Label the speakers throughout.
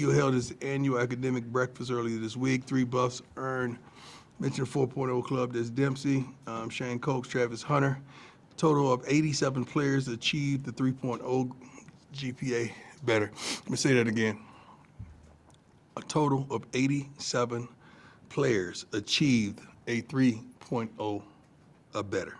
Speaker 1: You held its annual academic breakfast earlier this week. 3 buffs earned. Mentioned 4.0 club. There's Dempsey, Shane Cokes, Travis Hunter. Total of 87 players achieved the 3.0 GPA better. Let me say that again. A total of 87 players achieved a 3.0 or better.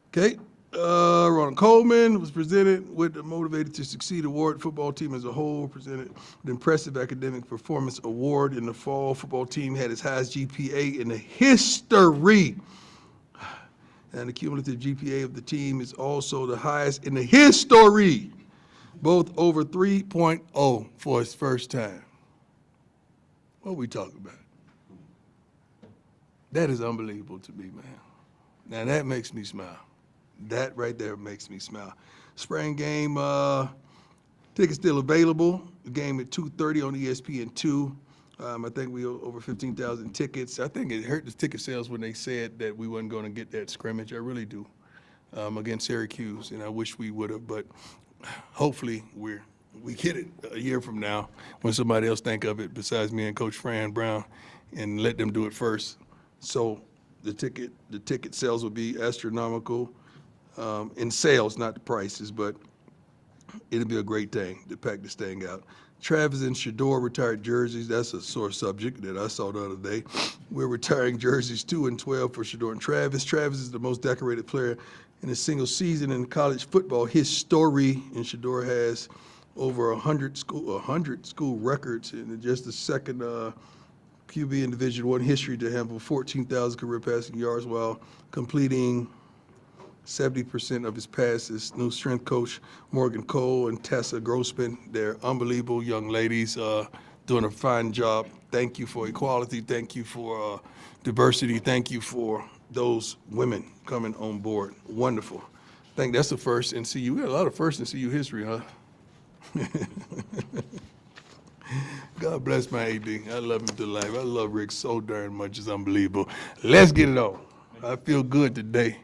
Speaker 1: Okay. Ronald Coleman was presented with the Motivated to Succeed Award. Football team as a whole presented the Impressive Academic Performance Award in the fall. Football team had its highest GPA in the history. And the cumulative GPA of the team is also the highest in the history, both over 3.0 for its first time. What are we talking about? That is unbelievable to me, man. Now that makes me smile. That right there makes me smile. Spring game, tickets still available. The game at 2:30 on ESPN2. I think we over 15,000 tickets. I think it hurt the ticket sales when they said that we wasn't going to get that scrimmage. I really do, against Syracuse, and I wish we would have. But hopefully we get it a year from now when somebody else think of it besides me and Coach Fran Brown, and let them do it first. So the ticket sales will be astronomical. In sales, not the prices, but it'll be a great thing to pack this thing out. Travis and Shedeur retired jerseys. That's a sore subject that I saw the other day. We're retiring jerseys 2 and 12 for Shedeur and Travis. Travis is the most decorated player in a single season in college football history, and Shedeur has over 100 school records, and just the second QB in Division I history to have 14,000 career passing yards while completing 70% of his passes. New strength coach Morgan Cole and Tessa Grossman, they're unbelievable young ladies doing a fine job. Thank you for equality. Thank you for diversity. Thank you for those women coming on board. Wonderful. I think that's the first in CU. We got a lot of firsts in CU history, huh? God bless my AD. I love him to life. I love Rick so darn much. It's unbelievable. Let's get it on. I feel good today.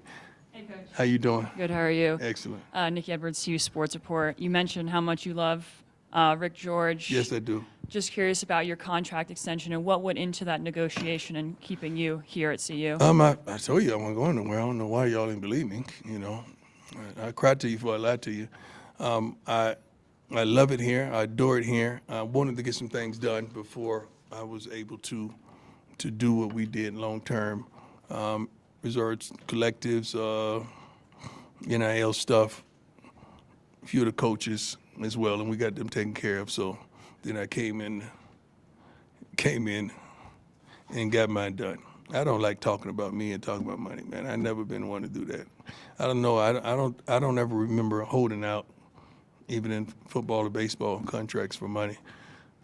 Speaker 2: Hey, Coach.
Speaker 1: How you doing?
Speaker 2: Good, how are you?
Speaker 1: Excellent.
Speaker 2: Nikki Edwards, CU Sports Report. You mentioned how much you love Rick George.
Speaker 1: Yes, I do.
Speaker 2: Just curious about your contract extension and what went into that negotiation and keeping you here at CU.
Speaker 1: I told you I wasn't going nowhere. I don't know why y'all didn't believe me. You know, I cried to you before I lied to you. I love it here. I adore it here. I wanted to get some things done before I was able to do what we did long term. Resorts, collectives, NIL stuff, a few of the coaches as well, and we got them taken care of. So then I came in and got mine done. I don't like talking about me and talking about money, man. I've never been one to do that. I don't know. I don't ever remember holding out, even in football or baseball, contracts for money.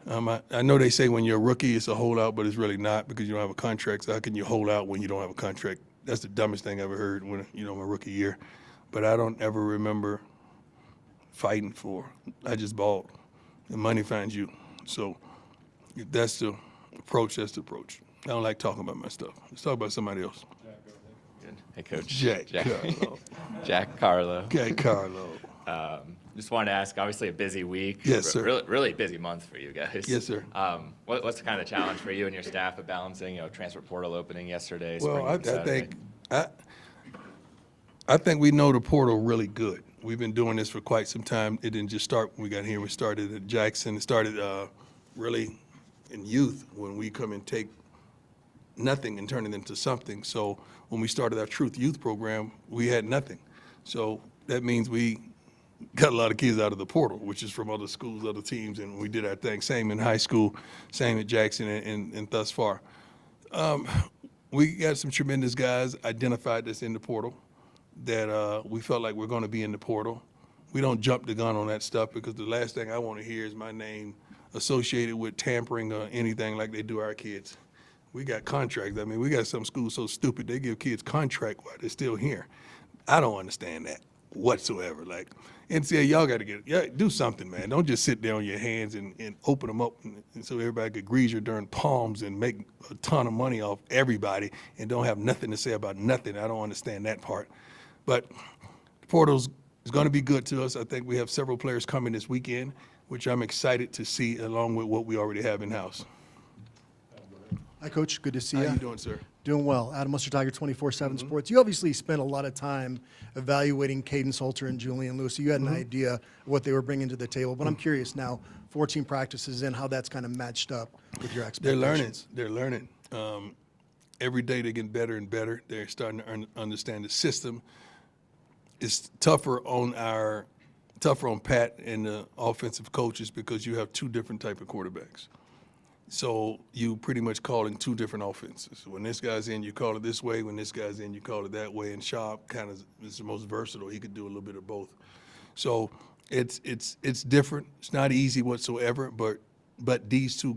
Speaker 1: I know they say when you're a rookie it's a holdout, but it's really not because you don't have a contract. So how can you hold out when you don't have a contract? That's the dumbest thing I ever heard when, my rookie year. But I don't ever remember fighting for. I just balled. And money finds you. So if that's the approach, that's the approach. I don't like talking about my stuff. Let's talk about somebody else.
Speaker 3: Good. Hey, Coach.
Speaker 1: Jack Carlo.
Speaker 3: Jack Carlo.
Speaker 1: Jack Carlo.
Speaker 3: Just wanted to ask, obviously a busy week.
Speaker 1: Yes, sir.
Speaker 3: Really busy month for you guys.
Speaker 1: Yes, sir.
Speaker 3: What's the kind of challenge for you and your staff of balancing, transfer portal opening yesterday,
Speaker 1: Well, I
Speaker 3: Saturday?
Speaker 1: think we know the portal really good. We've been doing this for quite some time. It didn't just start when we got here. We started at Jackson. It started really in youth when we come and take nothing and turn it into something. So when we started our Truth Youth program, we had nothing. So that means we got a lot of kids out of the portal, which is from other schools, other teams, and we did our thing. Same in high school, same at Jackson, and thus far. We got some tremendous guys identified that's in the portal that we felt like we're going to be in the portal. We don't jump the gun on that stuff because the last thing I want to hear is my name associated with tampering or anything like they do our kids. We got contracts. I mean, we got some schools so stupid they give kids contract while they're still here. I don't understand that whatsoever. Like, NCAA, y'all got to do something, man. Don't just sit there on your hands and open them up and so everybody could grease your darn palms and make a ton of money off everybody and don't have nothing to say about nothing. I don't understand that part. But the portal's is going to be good to us. I think we have several players coming this weekend. which I'm excited to see along with what we already have in-house.
Speaker 4: Hi, Coach. Good to see
Speaker 1: How
Speaker 4: you.
Speaker 1: you doing, sir?
Speaker 4: Doing well. Adam Muster, Tiger 24/7
Speaker 1: Mm-hmm.
Speaker 4: Sports. You obviously spent a lot of time evaluating Caden Salter and Julian Lewis. So you had an idea of what they were bringing to the table. But I'm curious now, 14 practices in, how that's kind of matched up with your
Speaker 1: They're
Speaker 4: expectations.
Speaker 1: learning. They're learning. Every day they're getting better and better. They're starting to understand the system. It's tougher on Pat and the offensive coaches because you have two different type of quarterbacks. So you pretty much calling two different offenses. When this guy's in, you call it this way. When this guy's in, you call it that way. And Sharp kind of is the most versatile. He could do a little bit of both. So it's different. It's not easy whatsoever. But these three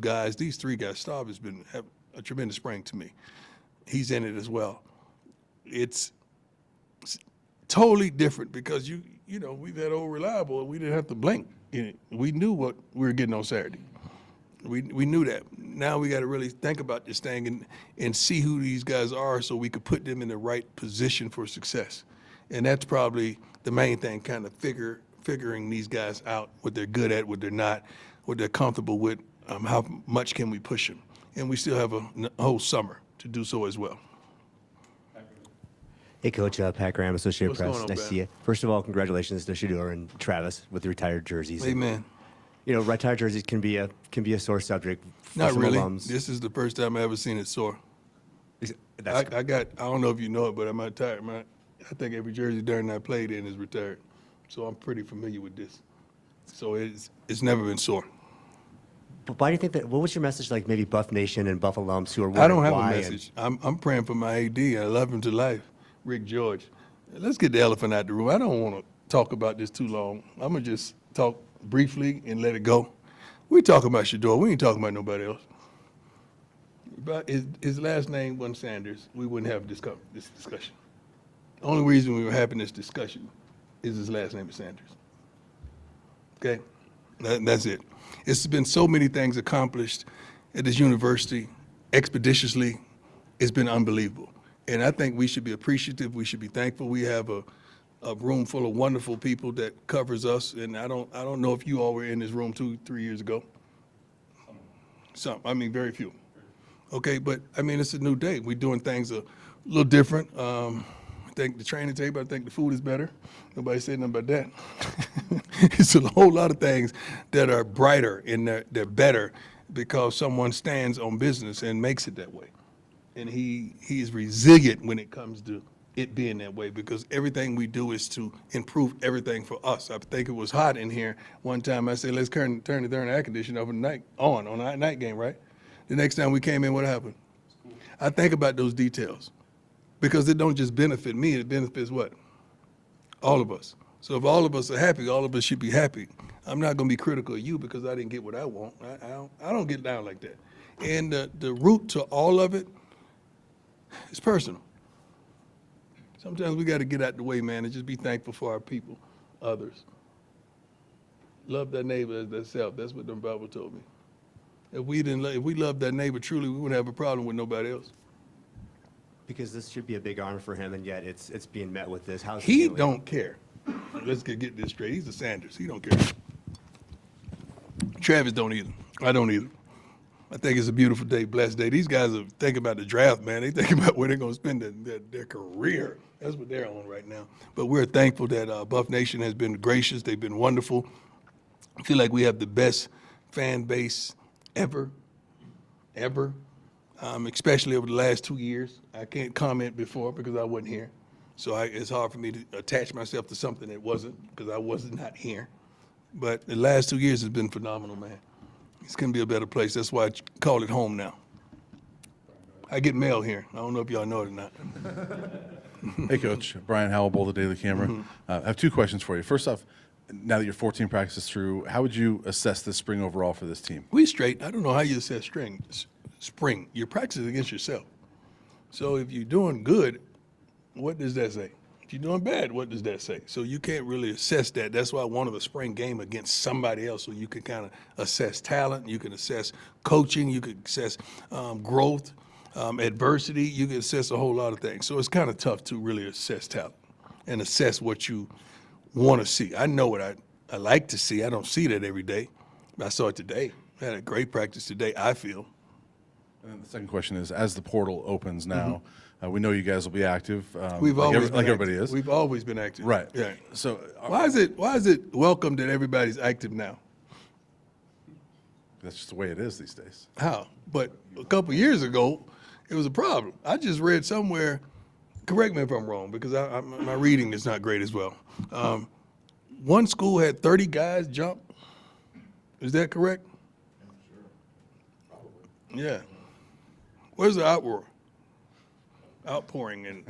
Speaker 1: guys, Staub has been have a tremendous spring to me. He's in it as well. It's totally different because you know we've had old reliable and we didn't have to blink. We knew what we were getting on Saturday. We knew that. Now we got to really think about this thing and see who these guys are so we could put them in the right position for success. And that's probably the main thing, kind of figuring these guys out, what they're good at, what they're not, what they're comfortable with, how much can we push them. And we still have a whole summer to do so as well.
Speaker 5: Hey, Coach. Pat Graham, Associated
Speaker 1: What's
Speaker 5: Press.
Speaker 1: going on,
Speaker 5: Nice to
Speaker 1: Ben?
Speaker 5: see you. First of all, congratulations to Shedeur and Travis with the retired jerseys.
Speaker 1: Amen.
Speaker 5: You know, retired jerseys can be a sore subject for
Speaker 1: Not
Speaker 5: some
Speaker 1: really.
Speaker 5: alums.
Speaker 1: This is the first time I ever seen it sore.
Speaker 5: That's,
Speaker 1: I don't know if you know it, but I'm retired. I think every jersey Darren and I played in is retired. So I'm pretty familiar with this. So it's never been sore.
Speaker 5: but why do you think that? What was your message like? Maybe Buff Nation and Buff alums who are
Speaker 1: I don't
Speaker 5: wondering
Speaker 1: have a
Speaker 5: why
Speaker 1: message. I'm praying for my AD. I love him to life, Rick George. Let's get the elephant out the room. I don't want to talk about this too long. I'm going to just talk briefly and let it go. We're talking about Shedeur. We ain't talking about nobody else. But his last name wasn't Sanders. We wouldn't have this discussion. The only reason we were having this discussion is his last name is Sanders. Okay? That's it. It's been so many things accomplished at this university expeditiously. It's been unbelievable. And I think we should be appreciative. We should be thankful. We have a room full of wonderful people that covers us. And I don't know if you all were in this room 2-3 years ago. Very few. Okay, but it's a new day. We're doing things a little different. I think the training table, I think the food is better. Nobody said nothing about that. It's a whole lot of things that are brighter and they're better because someone stands on business and makes it that way. And he's resilient when it comes to it being that way because everything we do is to improve everything for us. I think it was hot in here one time. I said, let's turn the air conditioner off on a night game, right? The next time we came in, what happened? I think about those details because it don't just benefit me, it benefits what? All of us. So if all of us are happy, all of us should be happy. I'm not going to be critical of you because I didn't get what I want. I don't get down like that. And the root to all of it is personal. Sometimes we got to get out the way, man, and just be thankful for our people, others. Love thy neighbor as thyself. That's what the Bible told me. If we loved that neighbor truly, we wouldn't have a problem with nobody else.
Speaker 5: because this should be a big honor for him, and yet it's being met with this. How's
Speaker 1: He
Speaker 5: feeling?
Speaker 1: don't care. Let's get this straight. He's a Sanders. He don't care. Travis don't either. I don't either. I think it's a beautiful day, blessed day. These guys are thinking about the draft, man. They think about where they're going to spend their career. That's what they're on right now. But we're thankful that Buff Nation has been gracious. They've been wonderful. I feel like we have the best fan base ever, especially over the last 2 years. I can't comment before because I wasn't here. So it's hard for me to attach myself to something that wasn't because I was not here. But the last 2 years has been phenomenal, man. It's going to be a better place. That's why I call it home now. I get mail here. I don't know if y'all know it or not.
Speaker 6: Hey, Coach. Brian Howell, the Daily Camera. I have two questions for you. First off, now that you're 14 practices through, how would you assess this spring overall for this team?
Speaker 1: We straight. I don't know how you assess spring. You're practicing against yourself. So if you're doing good, what does that say? If you're doing bad, what does that say? So you can't really assess that. That's why I wanted a spring game against somebody else so you can kind of assess talent. You can assess coaching. You can assess growth, adversity. You can assess a whole lot of things. So it's kind of tough to really assess talent and assess what you want to see. I know what I like to see. I don't see that every day. I saw it today. I had a great practice today, I feel.
Speaker 6: And then the second question is, as the portal opens now, we know you guys will be active.
Speaker 1: We've
Speaker 6: like
Speaker 1: always been
Speaker 6: like
Speaker 1: active.
Speaker 6: everybody is.
Speaker 1: We've always been active.
Speaker 6: Right.
Speaker 1: Yeah.
Speaker 6: So
Speaker 1: Why is it welcome that everybody's active now?
Speaker 6: that's just the way it is these days.
Speaker 1: How? But a couple years ago, it was a problem. I just read somewhere, correct me if I'm wrong, because my reading is not great as well. One school had 30 guys jump. Is that correct? Yeah. Where's the outroar? Outpouring and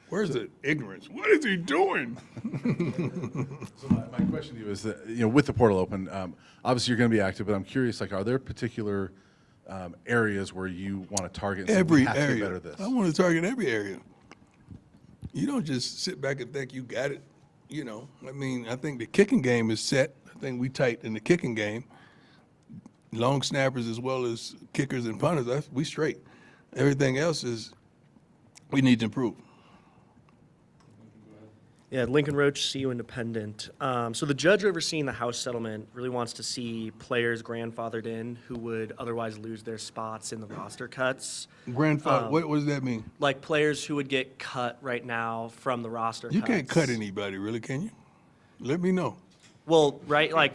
Speaker 1: where's the ignorance? What is he doing?
Speaker 6: So my question to you is that, with the portal open, obviously you're going to be active, but I'm curious, like, are there particular areas where you want to target and say,
Speaker 1: Every
Speaker 6: we have to get
Speaker 1: area.
Speaker 6: better at this?
Speaker 1: I want to target every area. You don't just sit back and think you got it. I think the kicking game is set. I think we tight in the kicking game. Long snappers as well as kickers and punters, we straight. Everything else is we need to improve.
Speaker 7: Yeah, Lincoln Roach, CU Independent. So the judge overseeing the House settlement really wants to see players grandfathered in who would otherwise lose their spots in the roster cuts.
Speaker 1: Grandfather, what does that mean?
Speaker 7: Like players who would get cut right now from the roster
Speaker 1: You
Speaker 7: cuts.
Speaker 1: can't cut anybody, really, can you? Let me know.
Speaker 7: Well, right, like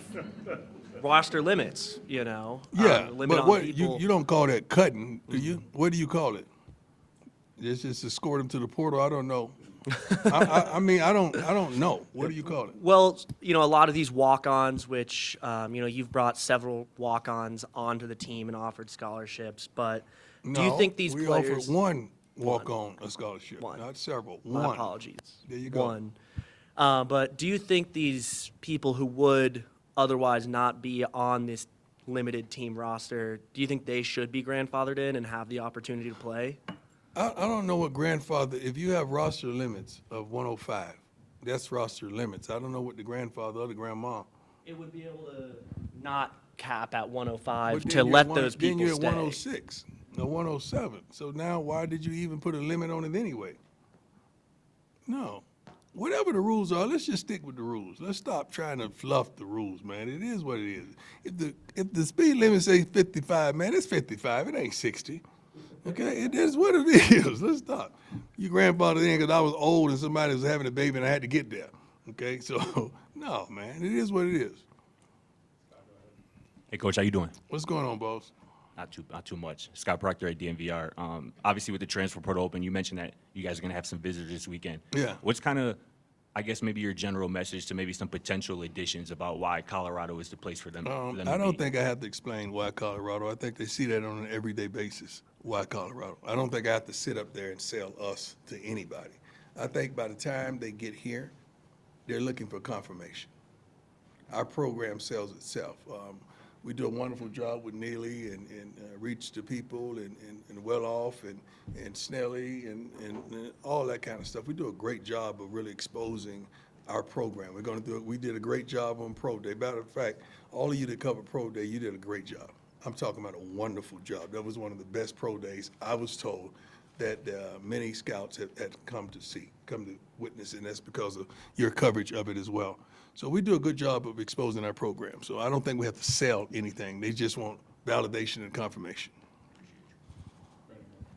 Speaker 7: roster limits,
Speaker 1: Yeah,
Speaker 7: limit
Speaker 1: but
Speaker 7: on
Speaker 1: what
Speaker 7: people.
Speaker 1: you don't call that cutting, do you? What do you call it? It's just to escort them to the portal. I don't know. I mean, I don't know. What do you call it?
Speaker 7: Well, a lot of these walk-ons, which, you've brought several walk-ons onto the team and offered scholarships, but do you think these
Speaker 1: we
Speaker 7: players...
Speaker 1: offered one walk-on a scholarship,
Speaker 7: One.
Speaker 1: not several.
Speaker 7: My
Speaker 1: One.
Speaker 7: apologies.
Speaker 1: There you go.
Speaker 7: One. But do you think these people who would otherwise not be on this limited team roster, do you think they should be grandfathered in and have the opportunity to play?
Speaker 1: I don't know what grandfather. If you have roster limits of 105, that's roster limits. I don't know what the grandfather or the grandma.
Speaker 7: It would be able to not cap at 105
Speaker 1: But
Speaker 7: to
Speaker 1: then you're
Speaker 7: let
Speaker 1: at
Speaker 7: those
Speaker 1: then
Speaker 7: people
Speaker 1: you're at
Speaker 7: stay.
Speaker 1: 106, no 107. So now why did you even put a limit on it anyway? No. Whatever the rules are, let's just stick with the rules. Let's stop trying to fluff the rules, man. It is what it is. If the speed limit says 55, man, it's 55. It ain't 60. Okay, it is what it is. Let's stop. You grandfather in because I was old and somebody was having a baby and I had to get there. Okay, so no, man, it is what it is.
Speaker 8: Hey, Coach, how you doing?
Speaker 1: What's going on, boss?
Speaker 8: Not too much. Scott Proctor at DMVR. Obviously, with the transfer portal open, you mentioned that you guys are going to have some visitors this weekend.
Speaker 1: Yeah.
Speaker 8: What's kind of, I guess, maybe your general message to maybe some potential additions about why Colorado is the place for them? For them
Speaker 1: I
Speaker 8: to
Speaker 1: don't
Speaker 8: be?
Speaker 1: think I have to explain why Colorado. I think they see that on an everyday basis. Why Colorado? I don't think I have to sit up there and sell us to anybody. I think by the time they get here, they're looking for confirmation. Our program sells itself. We do a wonderful job with Neely and Reach to People and Well Off and Snelly and all that kind of stuff. We do a great job of really exposing our program. We're going to do it. We did a great job on Pro Day. Matter of fact, all of you that covered Pro Day, you did a great job. I'm talking about a wonderful job. That was one of the best Pro Days, I was told, that many scouts have come to witness, and that's because of your coverage of it as well. So we do a good job of exposing our program. So I don't think we have to sell anything. They just want validation and confirmation.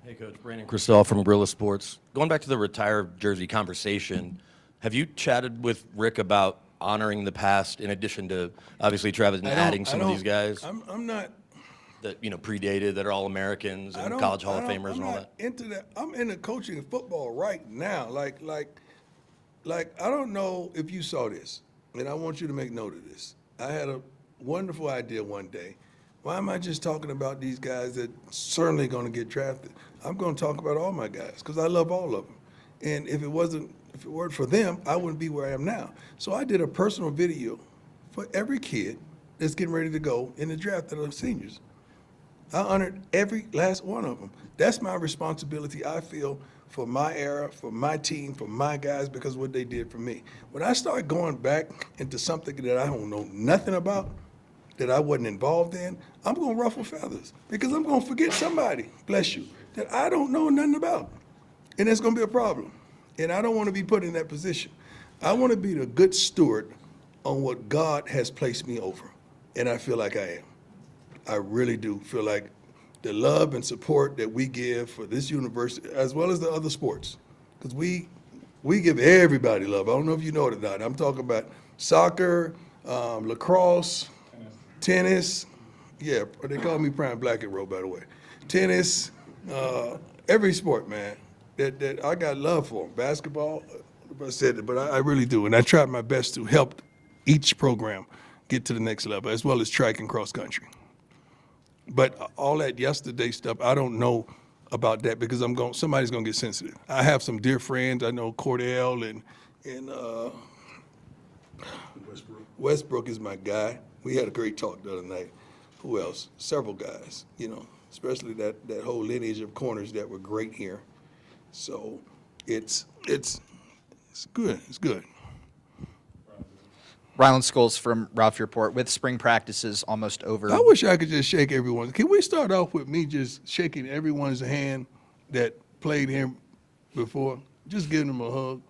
Speaker 9: Hey, Coach. Brandon Christelle from Gorilla Sports. Going back to the retired jersey conversation, have you chatted with Rick about honoring the past in addition to obviously Travis and adding some of these guys
Speaker 1: I'm not.
Speaker 9: that predated, that are all Americans and college Hall of Famers and all that?
Speaker 1: I'm not into that. I'm into coaching football right now. Like I don't know if you saw this, and I want you to make note of this. I had a wonderful idea one day. Why am I just talking about these guys that certainly going to get drafted? I'm going to talk about all my guys because I love all of them. And if it weren't for them, I wouldn't be where I am now. So I did a personal video for every kid that's getting ready to go in the draft that are seniors. I honored every last one of them. That's my responsibility, I feel, for my era, for my team, for my guys, because of what they did for me. When I start going back into something that I don't know nothing about, that I wasn't involved in, I'm going to ruffle feathers because I'm going to forget somebody, bless you, that I don't know nothing about. And that's going to be a problem. And I don't want to be put in that position. I want to be the good steward on what God has placed me over. and I feel like I am. I really do feel like the love and support that we give for this university, as well as the other sports, because we give everybody love. I don't know if you know it or not. I'm talking about soccer, lacrosse, tennis. Yeah, they call me Prime Black and Roll, by the way. Tennis, every sport, man. That I got love for. Basketball, I said it, but I really do, and I try my best to help each program get to the next level, as well as track and cross country. But all that yesterday stuff, I don't know about that because somebody's gonna get sensitive. I have some dear friends. I know Cordell and Westbrook is my guy. We had a great talk the other night. Who else? Several guys, especially that whole lineage of corners that were great here. So it's good. It's good.
Speaker 10: Ryland Scholes from Ralph Report. With spring practices almost over.
Speaker 1: I wish I could just shake everyone. Can we start off with me just shaking everyone's hand that played here before? Just giving them a hug,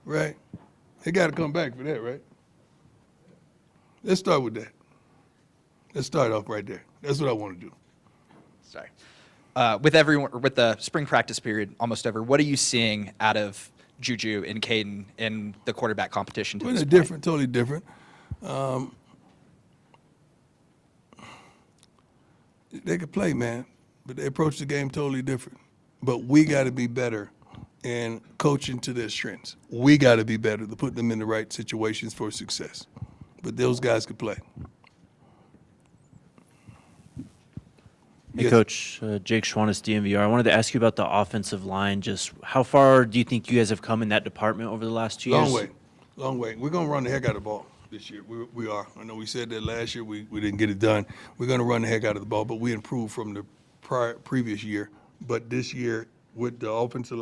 Speaker 1: right? They got to come back for that, right? Let's start with that. Let's start off right there. That's what I want to do.
Speaker 10: Sorry. With the spring practice period almost over, what are you seeing out of Juju and Caden in the quarterback competition?
Speaker 1: Well, they're different, totally different. They could play, man, but they approach the game totally different. But we got to be better in coaching to their strengths. We got to be better to put them in the right situations for success. But those guys could play.
Speaker 11: Hey,
Speaker 1: Yes.
Speaker 11: Coach, Jake Schwannis, DMVR. I wanted to ask you about the offensive line. Just how far do you think you guys have come in that department over the last 2 years?
Speaker 1: Long way. We're going to run the heck out of the ball this year. We are. I know we said that last year. We didn't get it done. We're going to run the heck out of the ball, but we improved from the previous year. But this year, with the offensive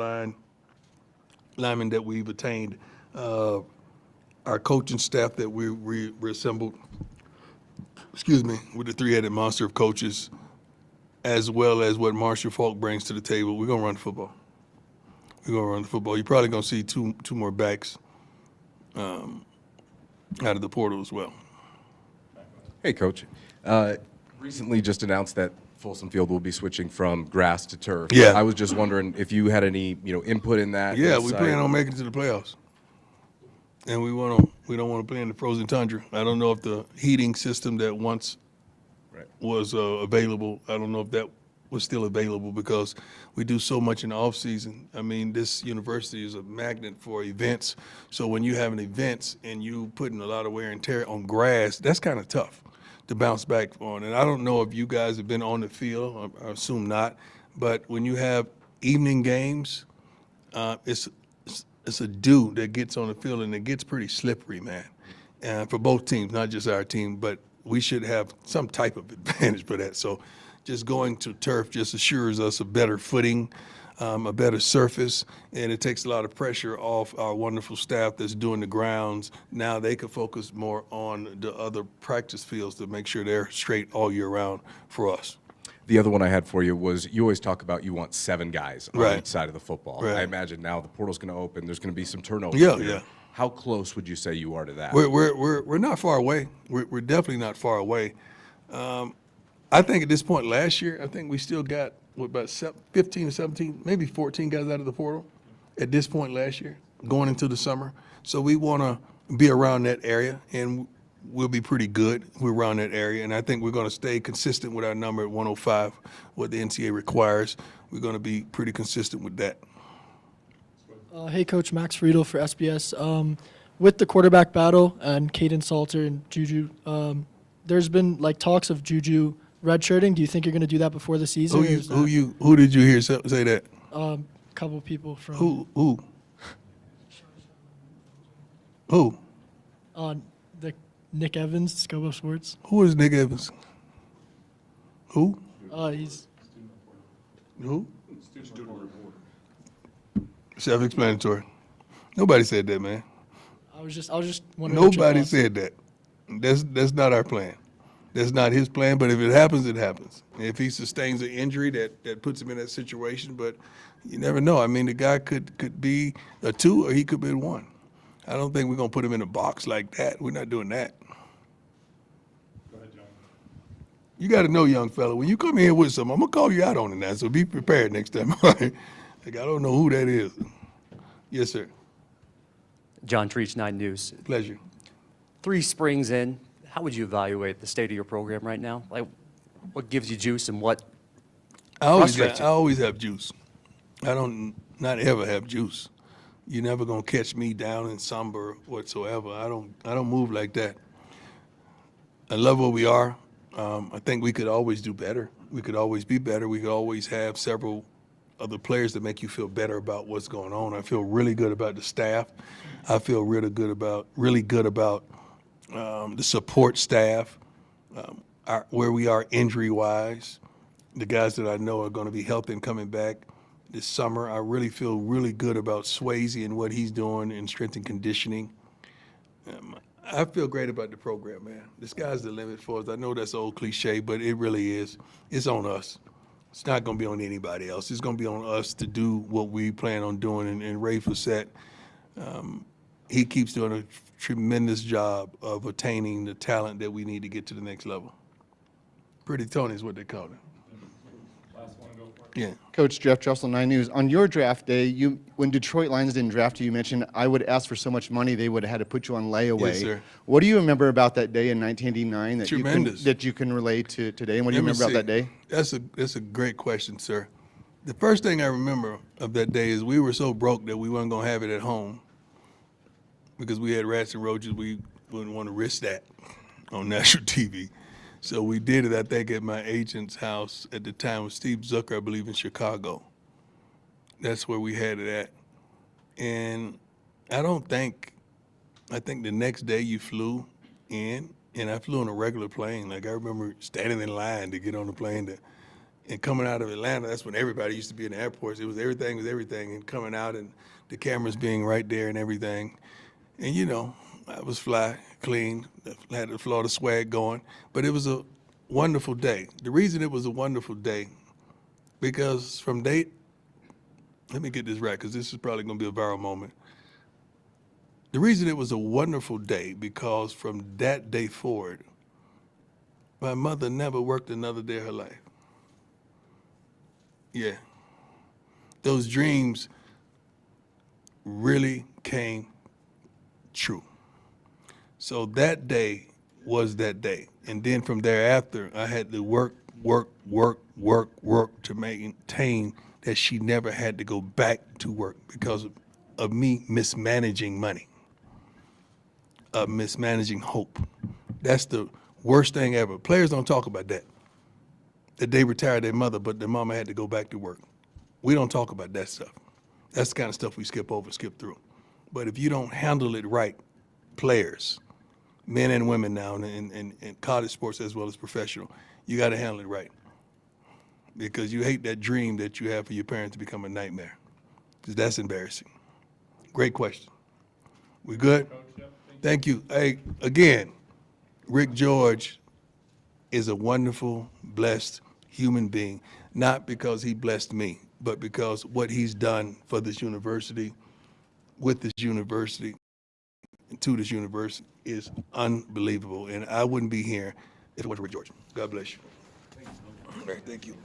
Speaker 1: linemen that we've attained, our coaching staff that we reassembled, with the three-headed monster of coaches, as well as what Marshall Falk brings to the table, we're going to run the football. We're going to run the football. You're probably going to see two more backs out of the portal as well.
Speaker 12: Hey, Coach. Recently just announced that Folsom Field will be switching from grass to turf.
Speaker 1: Yeah.
Speaker 12: I was just wondering if you had any, input in that.
Speaker 1: Yeah, we
Speaker 12: insight.
Speaker 1: plan on making it to the playoffs. And we don't want to play in the frozen tundra. I don't know if the heating system that once was available, I don't know if that was still available because we do so much in the off season. I mean, this university is a magnet for events. So when you have an events and you putting a lot of wear and tear on grass, that's kind of tough to bounce back on. And I don't know if you guys have been on the field, I assume not, but when you have evening games, it's a dew that gets on the field and it gets pretty slippery, man. And for both teams, not just our team, but we should have some type of advantage for that. So just going to turf just assures us a better footing, a better surface, and it takes a lot of pressure off our wonderful staff that's doing the grounds. Now they can focus more on the other practice fields to make sure they're straight all year round for us.
Speaker 12: The other one I had for you was you always talk about you want 7 guys on
Speaker 1: Right.
Speaker 12: each side of the football.
Speaker 1: Right.
Speaker 12: I imagine now the portal's going to open. There's going to be some turnover.
Speaker 1: Yeah,
Speaker 12: here.
Speaker 1: yeah.
Speaker 12: How close would you say you are to that?
Speaker 1: We're not far away. We're definitely not far away. I think at this point last year, I think we still got about 15 or 17, maybe 14 guys out of the portal at this point last year, going into the summer. So we want to be around that area, and we'll be pretty good. We're around that area, and I think we're going to stay consistent with our number at 105, what the NCAA requires. We're going to be pretty consistent with that.
Speaker 13: Hey, Coach, Max Friedel for SBS. With the quarterback battle and Caden Salter and Juju, there's been talks of Juju redshirting. Do you think you're going to do that before the season?
Speaker 1: Who did you hear say that?
Speaker 13: A couple people from.
Speaker 1: Who?
Speaker 13: The Nick Evans, Scobo Sports.
Speaker 1: Who is Nick Evans? Who?
Speaker 13: He's.
Speaker 1: Who? Self-explanatory. Nobody said that, man.
Speaker 13: I was just wondering. what your
Speaker 1: Nobody
Speaker 13: thoughts-
Speaker 1: said that. That's not our plan. That's not his plan. But if it happens, it happens. If he sustains an injury that puts him in that situation, but you never know. I mean, the guy could be a 2 or he could be a 1. I don't think we're gonna put him in a box like that. We're not doing that. You got to know, young fella, when you come in here with something, I'm going to call you out on it now, so be prepared next time. All right? Like, I don't know who that is. Yes, sir.
Speaker 14: John Treach, 9 News.
Speaker 1: Pleasure.
Speaker 14: 3 springs in, how would you evaluate the state of your program right now? Like, what gives you juice and what
Speaker 1: I always
Speaker 14: frustrates you?
Speaker 1: have juice. I don't not ever have juice. You're never gonna catch me down and somber whatsoever. I don't move like that. I love where we are. I think we could always do better. We could always be better. We could always have several other players that make you feel better about what's going on. I feel really good about the staff. I feel really good about the support staff, where we are injury-wise. The guys that I know are going to be healthy and coming back this summer. I really feel really good about Swayze and what he's doing in strength and conditioning. I feel great about the program, man. The sky's the limit for us. I know that's old cliche, but it really is. It's on us. It's not going to be on anybody else. It's going to be on us to do what we plan on doing. And Ray Fossett, he keeps doing a tremendous job of attaining the talent that we need to get to the next level. Pretty Tony is what they call it. Yeah.
Speaker 15: Coach Jeff Trussell, 9 News. On your draft day, when Detroit Lions didn't draft you, you mentioned I would ask for so much money they would have had to put you on layaway.
Speaker 1: Yes, sir.
Speaker 15: What do you remember about that day in 1989
Speaker 1: Tremendous.
Speaker 15: that you can relate to today? And what do you
Speaker 1: Let me
Speaker 15: remember about
Speaker 1: see.
Speaker 15: that day?
Speaker 1: That's a great question, sir. The first thing I remember of that day is we were so broke that we weren't going to have it at home because we had rats and roaches. We wouldn't want to risk that on national TV. So we did it, I think, at my agent's house at the time with Steve Zucker, I believe, in Chicago. That's where we had it at. And I think the next day you flew in, and I flew on a regular plane. Like, I remember standing in line to get on the plane and coming out of Atlanta. That's when everybody used to be in the airports. It was everything, and coming out and the cameras being right there and everything. And, you know, I was fly, clean, had the Florida swag going, but it was a wonderful day. The reason it was a wonderful day, because let me get this right, because this is probably going to be a viral moment. The reason it was a wonderful day, because from that day forward, my mother never worked another day of her life. Yeah. Those dreams really came true. So that day was that day. And then from thereafter, I had to work to maintain that she never had to go back to work because of me mismanaging money, mismanaging hope. That's the worst thing ever. Players don't talk about that they retired their mother, but their mama had to go back to work. We don't talk about that stuff. That's the kind of stuff we skip through. But if you don't handle it right, players, men and women now in college sports as well as professional, you got to handle it right. Because you hate that dream that you have for your parents to become a nightmare. Because that's embarrassing. Great question. We good? Thank you. Hey, again, Rick George is a wonderful, blessed human being, not because he blessed me, but because what he's done for this university, with this university, and to this university is unbelievable. And I wouldn't be here if it wasn't for Rick George. God bless you. All right, thank you.